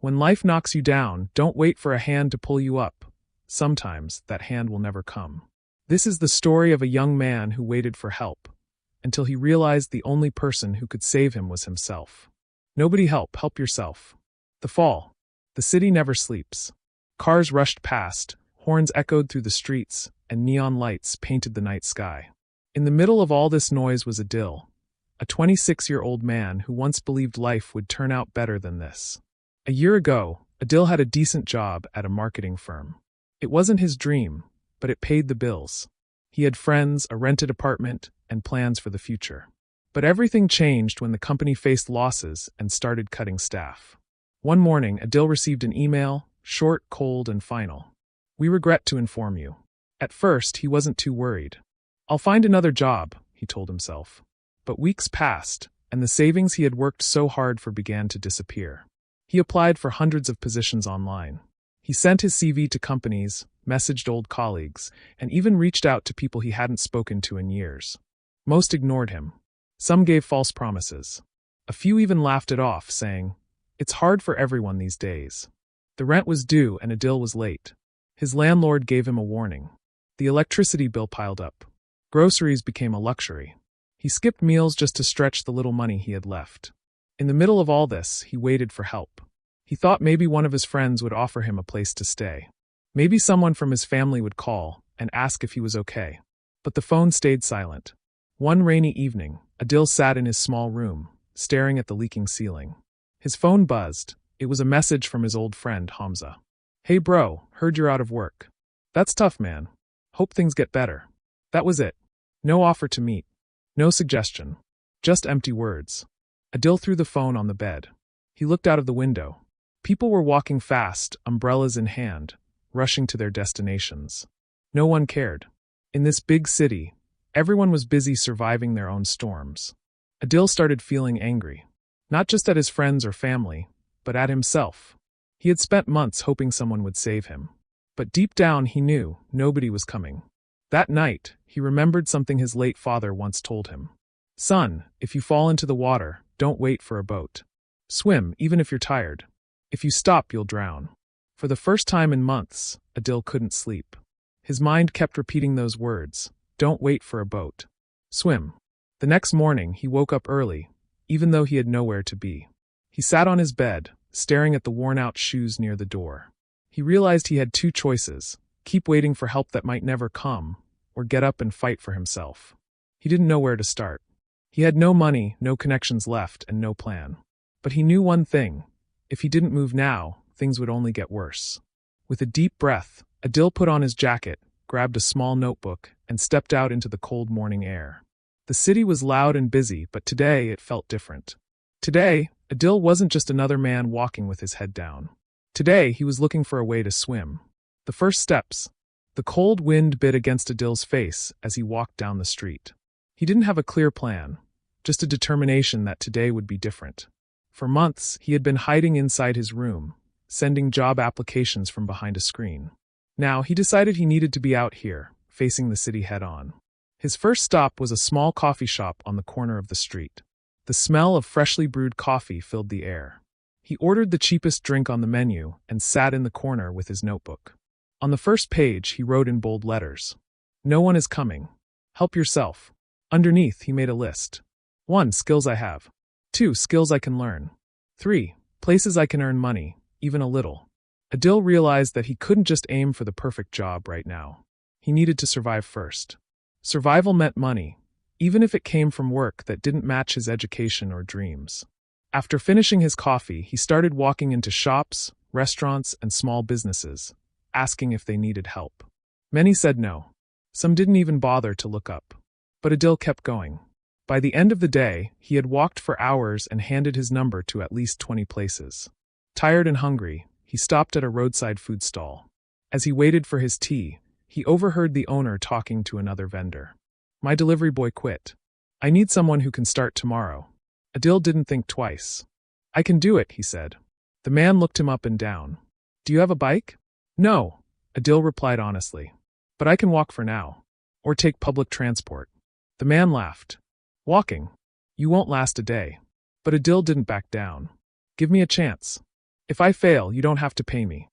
When life knocks you down, don't wait for a hand to pull you up. Sometimes that hand will never come. This is the story of a young man who waited for help, until he realized the only person who could save him was himself. Nobody help yourself. The fall. The city never sleeps. Cars rushed past, horns echoed through the streets, and neon lights painted the night sky. In the middle of all this noise was Adil, a 26-year-old man who once believed life would turn out better than this. A year ago, Adil had a decent job at a marketing firm. It wasn't his dream, but it paid the bills. He had friends, a rented apartment, and plans for the future. But everything changed when the company faced losses and started cutting staff. One morning, Adil received an email, short, cold, and final. "We regret to inform you." At first, he wasn't too worried. "I'll find another job," he told himself. But weeks passed, and the savings he had worked so hard for began to disappear. He applied for hundreds of positions online. He sent his CV to companies, messaged old colleagues, and even reached out to people he hadn't spoken to in years. Most ignored him. Some gave false promises. A few even laughed it off, saying, "It's hard for everyone these days." The rent was due and Adil was late. His landlord gave him a warning. The electricity bill piled up. Groceries became a luxury. He skipped meals just to stretch the little money he had left. In the middle of all this, he waited for help. He thought maybe one of his friends would offer him a place to stay. Maybe someone from his family would call and ask if he was okay. But the phone stayed silent. One rainy evening, Adil sat in his small room, staring at the leaking ceiling. His phone buzzed. It was a message from his old friend, Hamza. "Hey bro, heard you're out of work. That's tough, man. Hope things get better." That was it. No offer to meet. No suggestion. Just empty words. Adil threw the phone on the bed. He looked out of the window. People were walking fast, umbrellas in hand, rushing to their destinations. No one cared. In this big city, everyone was busy surviving their own storms. Adil started feeling angry. Not just at his friends or family, but at himself. He had spent months hoping someone would save him. But deep down he knew nobody was coming. That night, he remembered something his late father once told him. "Son, if you fall into the water, don't wait for a boat. Swim, even if you're tired. If you stop, you'll drown." For the first time in months, Adil couldn't sleep. His mind kept repeating those words, "Don't wait for a boat. Swim." The next morning, he woke up early, even though he had nowhere to be. He sat on his bed, staring at the worn-out shoes near the door. He realized he had two choices: keep waiting for help that might never come, or get up and fight for himself. He didn't know where to start. He had no money, no connections left, and no plan. But he knew one thing: if he didn't move now, things would only get worse. With a deep breath, Adil put on his jacket, grabbed a small notebook, and stepped out into the cold morning air. The city was loud and busy, but today it felt different. Today, Adil wasn't just another man walking with his head down. Today, he was looking for a way to swim. The first steps. The cold wind bit against Adil's face as he walked down the street. He didn't have a clear plan, just a determination that today would be different. For months, he had been hiding inside his room, sending job applications from behind a screen. Now, he decided he needed to be out here, facing the city head-on. His first stop was a small coffee shop on the corner of the street. The smell of freshly brewed coffee filled the air. He ordered the cheapest drink on the menu and sat in the corner with his notebook. On the first page, he wrote in bold letters, "No one is coming. Help yourself." Underneath, he made a list. 1. Skills I have. 2. Skills I can learn. 3. Places I can earn money, even a little. Adil realized that he couldn't just aim for the perfect job right now. He needed to survive first. Survival meant money, even if it came from work that didn't match his education or dreams. After finishing his coffee, he started walking into shops, restaurants, and small businesses, asking if they needed help. Many said no. Some didn't even bother to look up. But Adil kept going. By the end of the day, he had walked for hours and handed his number to at least 20 places. Tired and hungry, he stopped at a roadside food stall. As he waited for his tea, he overheard the owner talking to another vendor. "My delivery boy quit. I need someone who can start tomorrow." Adil didn't think twice. "I can do it," he said. The man looked him up and down. "Do you have a bike?" "No," Adil replied honestly. "But I can walk for now. Or take public transport." The man laughed. "Walking? You won't last a day." But Adil didn't back down. "Give me a chance." If I fail, you don't have to pay me.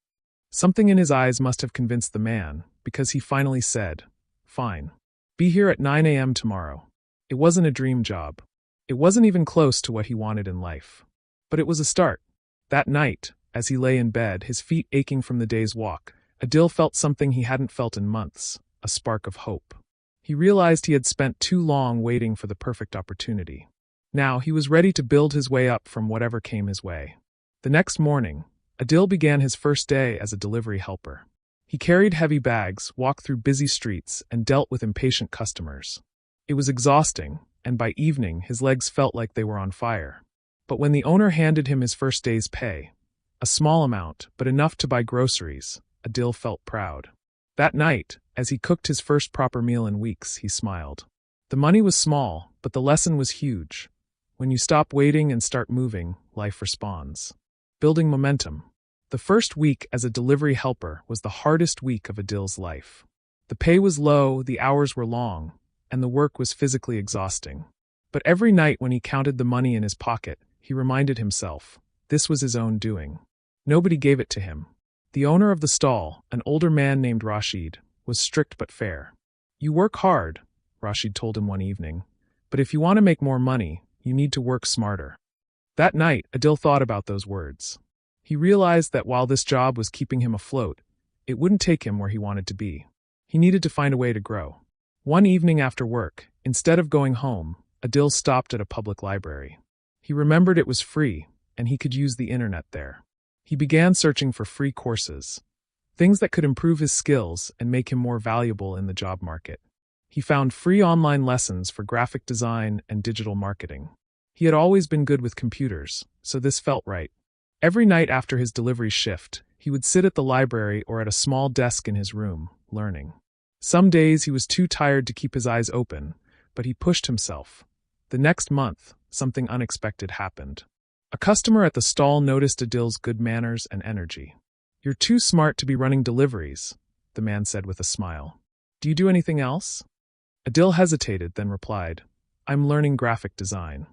Something in his eyes must have convinced the man, because he finally said, "Fine. Be here at 9 a.m. tomorrow." It wasn't a dream job. It wasn't even close to what he wanted in life. But it was a start. That night, as he lay in bed, his feet aching from the day's walk, Adil felt something he hadn't felt in months, a spark of hope. He realized he had spent too long waiting for the perfect opportunity. Now he was ready to build his way up from whatever came his way. The next morning, Adil began his first day as a delivery helper. He carried heavy bags, walked through busy streets, and dealt with impatient customers. It was exhausting, and by evening his legs felt like they were on fire. But when the owner handed him his first day's pay, a small amount, but enough to buy groceries, Adil felt proud. That night, as he cooked his first proper meal in weeks, he smiled. The money was small, but the lesson was huge. When you stop waiting and start moving, life responds. Building momentum. The first week as a delivery helper was the hardest week of Adil's life. The pay was low, the hours were long, and the work was physically exhausting. But every night when he counted the money in his pocket, he reminded himself, this was his own doing. Nobody gave it to him. The owner of the stall, an older man named Rashid, was strict but fair. "You work hard," Rashid told him one evening, "but if you want to make more money, you need to work smarter." That night, Adil thought about those words. He realized that while this job was keeping him afloat, it wouldn't take him where he wanted to be. He needed to find a way to grow. One evening after work, instead of going home, Adil stopped at a public library. He remembered it was free, and he could use the internet there. He began searching for free courses, things that could improve his skills and make him more valuable in the job market. He found free online lessons for graphic design and digital marketing. He had always been good with computers, so this felt right. Every night after his delivery shift, he would sit at the library or at a small desk in his room, learning. Some days he was too tired to keep his eyes open, but he pushed himself. The next month, something unexpected happened. A customer at the stall noticed Adil's good manners and energy. "You're too smart to be running deliveries," the man said with a smile. "Do you do anything else?" Adil hesitated, then replied, "I'm learning graphic design."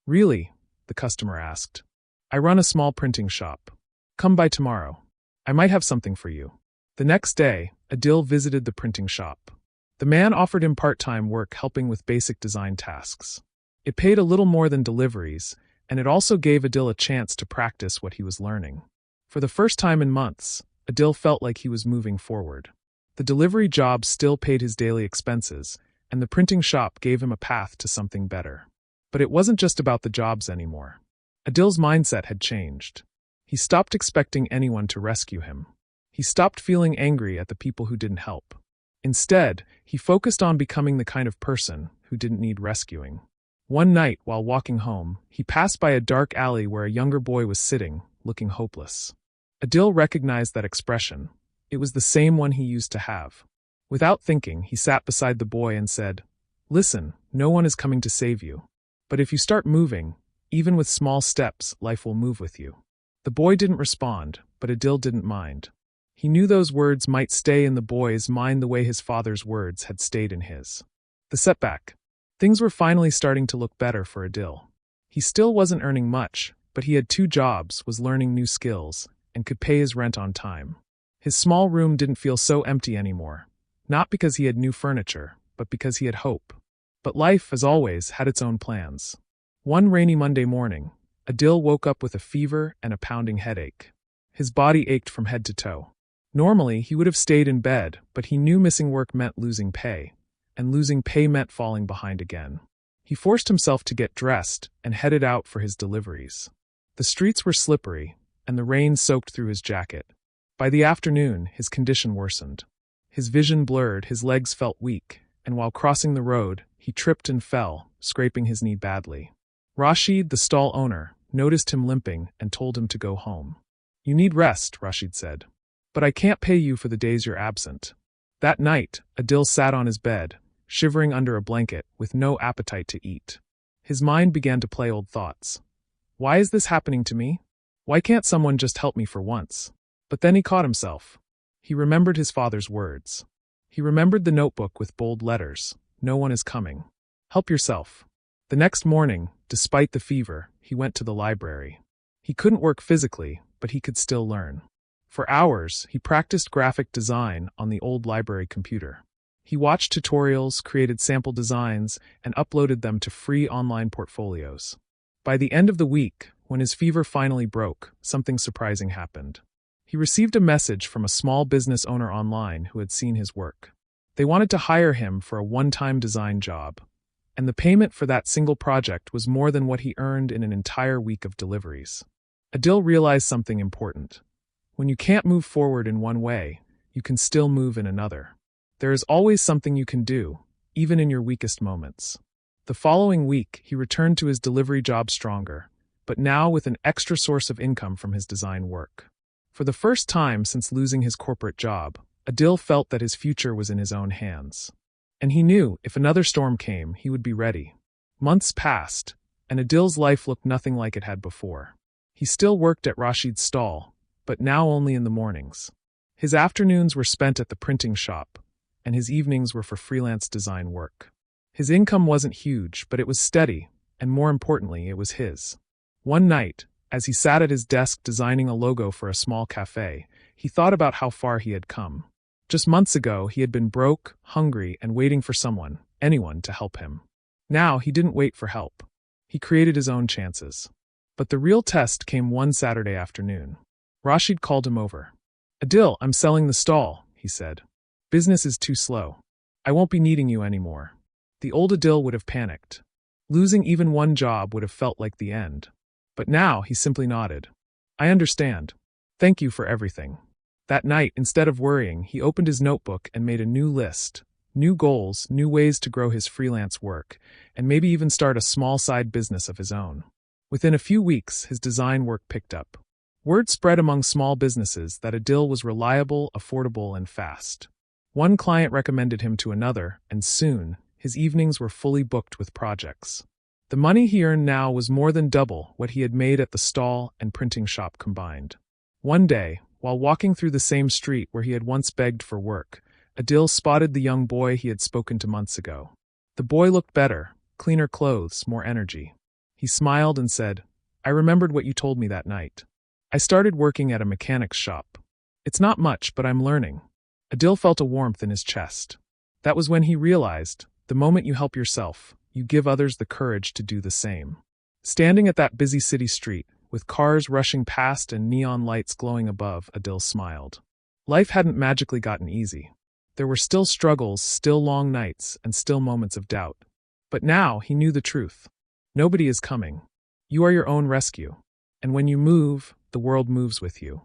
"Really?" the customer asked. "I run a small printing shop. Come by tomorrow. I might have something for you." The next day, Adil visited the printing shop. The man offered him part-time work helping with basic design tasks. It paid a little more than deliveries, and it also gave Adil a chance to practice what he was learning. For the first time in months, Adil felt like he was moving forward. The delivery job still paid his daily expenses, and the printing shop gave him a path to something better. But it wasn't just about the jobs anymore. Adil's mindset had changed. He stopped expecting anyone to rescue him. He stopped feeling angry at the people who didn't help. Instead, he focused on becoming the kind of person who didn't need rescuing. One night, while walking home, he passed by a dark alley where a younger boy was sitting, looking hopeless. Adil recognized that expression. It was the same one he used to have. Without thinking, he sat beside the boy and said, "Listen, no one is coming to save you. But if you start moving, even with small steps, life will move with you." The boy didn't respond, but Adil didn't mind. He knew those words might stay in the boy's mind the way his father's words had stayed in his. The setback. Things were finally starting to look better for Adil. He still wasn't earning much, but he had 2 jobs, was learning new skills, and could pay his rent on time. His small room didn't feel so empty anymore, not because he had new furniture, but because he had hope. But life, as always, had its own plans. One rainy Monday morning, Adil woke up with a fever and a pounding headache. His body ached from head to toe. Normally, he would have stayed in bed, but he knew missing work meant losing pay, and losing pay meant falling behind again. He forced himself to get dressed and headed out for his deliveries. The streets were slippery, and the rain soaked through his jacket. By the afternoon, his condition worsened. His vision blurred, his legs felt weak, and while crossing the road, he tripped and fell, scraping his knee badly. Rashid, the stall owner, noticed him limping and told him to go home. "You need rest," Rashid said. "But I can't pay you for the days you're absent." That night, Adil sat on his bed, shivering under a blanket, with no appetite to eat. His mind began to play old thoughts. Why is this happening to me? Why can't someone just help me for once? But then he caught himself. He remembered his father's words. He remembered the notebook with bold letters. "No one is coming. Help yourself." The next morning, despite the fever, he went to the library. He couldn't work physically, but he could still learn. For hours, he practiced graphic design on the old library computer. He watched tutorials, created sample designs, and uploaded them to free online portfolios. By the end of the week, when his fever finally broke, something surprising happened. He received a message from a small business owner online who had seen his work. They wanted to hire him for a one-time design job, and the payment for that single project was more than what he earned in an entire week of deliveries. Adil realized something important. When you can't move forward in one way, you can still move in another. There is always something you can do, even in your weakest moments. The following week, he returned to his delivery job stronger, but now with an extra source of income from his design work. For the first time since losing his corporate job, Adil felt that his future was in his own hands. And he knew if another storm came, he would be ready. Months passed, and Adil's life looked nothing like it had before. He still worked at Rashid's stall, but now only in the mornings. His afternoons were spent at the printing shop, and his evenings were for freelance design work. His income wasn't huge, but it was steady, and more importantly, it was his. One night, as he sat at his desk designing a logo for a small cafe, he thought about how far he had come. Just months ago, he had been broke, hungry, and waiting for someone, anyone, to help him. Now, he didn't wait for help. He created his own chances. But the real test came one Saturday afternoon. Rashid called him over. "Adil, I'm selling the stall," he said. "Business is too slow. I won't be needing you anymore." The old Adil would have panicked. Losing even one job would have felt like the end. But now he simply nodded. "I understand. Thank you for everything." That night, instead of worrying, he opened his notebook and made a new list. New goals, new ways to grow his freelance work, and maybe even start a small side business of his own. Within a few weeks, his design work picked up. Word spread among small businesses that Adil was reliable, affordable, and fast. One client recommended him to another, and soon, his evenings were fully booked with projects. The money he earned now was more than double what he had made at the stall and printing shop combined. One day, while walking through the same street where he had once begged for work, Adil spotted the young boy he had spoken to months ago. The boy looked better, cleaner clothes, more energy. He smiled and said, "I remembered what you told me that night. I started working at a mechanic's shop. It's not much, but I'm learning." Adil felt a warmth in his chest. That was when he realized, the moment you help yourself, you give others the courage to do the same. Standing at that busy city street, with cars rushing past and neon lights glowing above, Adil smiled. Life hadn't magically gotten easy. There were still struggles, still long nights, and still moments of doubt. But now he knew the truth. Nobody is coming. You are your own rescue. And when you move, the world moves with you.